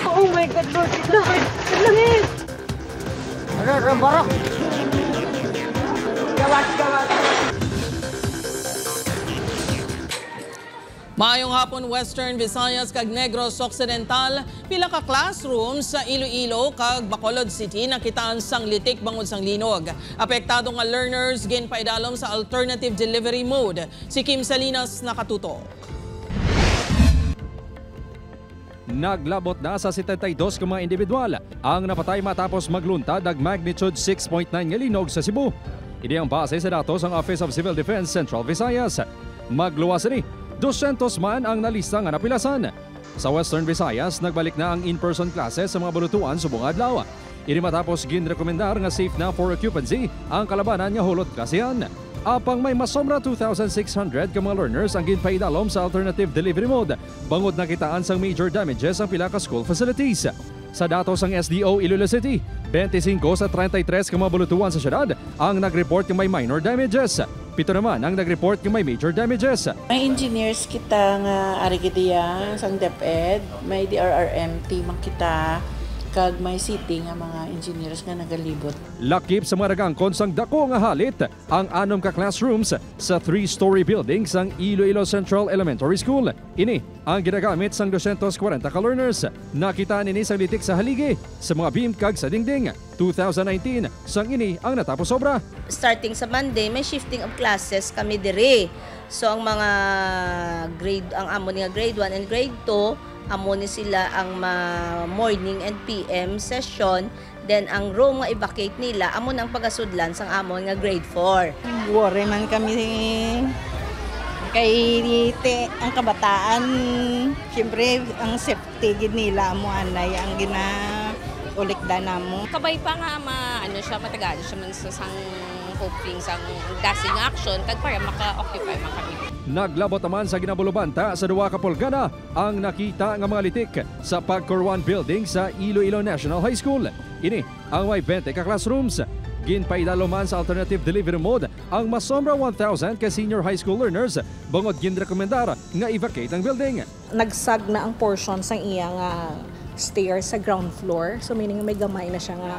Oh my God, Lord. Langit. Ano, barok. Gawat. Maayong hapon, Western Visayas kag Negros Occidental, pila ka classroom sa Iloilo kag Bacolod City nakitaan sang litik bangod sang linog. Apektado nga learners ginpaidalom sa alternative delivery mode. Si Kim Salinas nakatutok. Naglabot na sa 72 ka mga individual ang napatay matapos magluntad ng magnitude 6.9 nga linog sa Cebu. Ini ang base sa datos ng Office of Civil Defense Central Visayas. Magluwas ni 200 man ang nalista nga napilasan. Sa Western Visayas, nagbalik na ang in-person classes sa mga bulutuan subong adlaw. Ini matapos ginrekomendar nga safe na for occupancy ang kalabanan nga hulot klasihan. Apang may masobra 2,600 ka mga learners ang ginpaidalom sa alternative delivery mode. Bangod nakitaan sang major damages ang pila ka school facilities. Sa datos ng SDO Iloilo City, 25 sa 33 ka mga bulutuan sa syudad ang nag-report ng may minor damages. 7 naman ang nag-report ng may major damages. May engineers kita nga arigidiya sang DepEd, may DRRM team ang kita, kag may city nga mga engineers nga nagalibot. Lakip sa mga nagangkon sang dako nga halit ang 6 ka classrooms sa 3-story building sang Iloilo Central Elementary School. Ini ang ginagamit sang 240 ka learners. Nakita nini sang litik sa haligi sa mga beam kag sa dingding. 2019 sang ini ang natapos sobra. Starting sa Monday, may shifting of classes kami dire. So ang mga ang amo nga grade 1 and grade 2, amo ni sila ang morning and PM session. Then ang room nga i-vacate nila, amo nang pagasudlan sang amo nga grade 4. Worry man kami kay ang kabataan, siyempre ang safety gid nila mo anay ang ulikda namo. Kabay pa nga siya matagal siya man sa sang hoping sang dasing action kag para maka-occupy man kami. Naglabot naman sa ginabulubanta sa 2 ka pulgada ang nakita nga mga litik sa Pagcorwan Building sa Iloilo National High School. Ini ang may 20 ka classrooms. Ginpaidaloman sa alternative delivery mode ang masombra 1,000 ka senior high school learners bangod ginrekomendar nga i-vacate ang building. Nagsag na ang portion sang iyang stair sa ground floor. So meaning may gamay na siya nga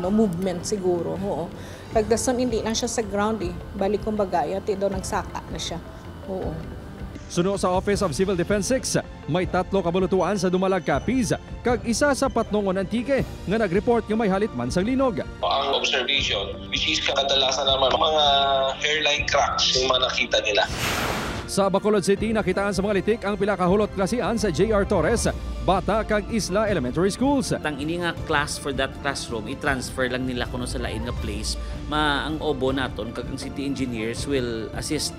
movement siguro. Oo. Pagdason hindi na siya sa ground Balik kumbaga yati daw nagsaka na siya. Oo. Suno sa Office of Civil Defense 6, may 3 kabulutuan sa dumalag kapis kag isa sa Patnongon Antique nga nag-report nga may halit man sang linog. Ang observation, which is kadalasan naman mga hairline cracks yung mga nakita nila. Sa Bacolod City, nakitaan sa mga litik ang pila ka hulot klasian sa J.R. Torres, Bata kag Isla Elementary Schools. Ang ini nga class for that classroom, i-transfer lang nila kuno sa lain nga place. Ang obo naton kag ang city engineers will assist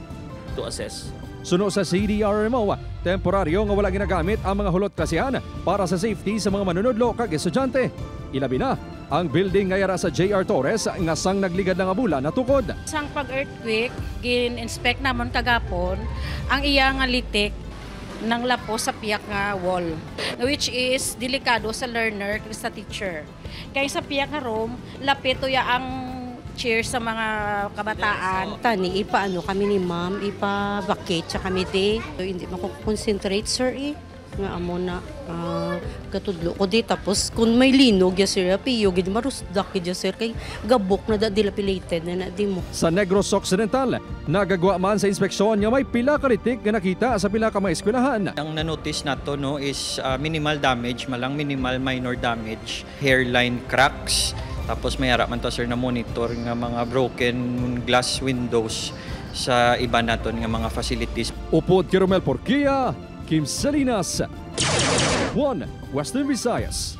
to assess. Suno sa CDRMO, temporaryo nga wala ginagamit ang mga hulot klasihan para sa safety sa mga manunudlo kag estudyante. Ilabi na ang building nga yara sa J.R. Torres nga sang nagligad na nga bulan na tukod. Sang pag-earthquake, gin-inspect namon kagapon ang iya nga litik ng lapo sa piyak nga wall, which is delikado sa learner kag sa teacher. Kaya sa piyak nga room, lapit ya ang cheer sa mga kabataan. Tani, ipaano kami ni ma'am, ipa-vacate sa kami hindi mako-concentrate sir nga amo na katudlo ko tapos kung may linog ya sir piyo gid marusdak gid sir kay gabok na dilapilated na di mo. Sa Negros Occidental, nagagwa man sa inspeksyon nga may pila ka litik nga nakita sa pila ka mga eskwelahan. Ang na-notice nato is minimal damage, malang minimal minor damage, hairline cracks. Tapos may harap man to sir na monitor nga mga broken glass windows sa iba naton nga mga facilities. Upod kay Romel Porquia, Kim Salinas, 1 Western Visayas.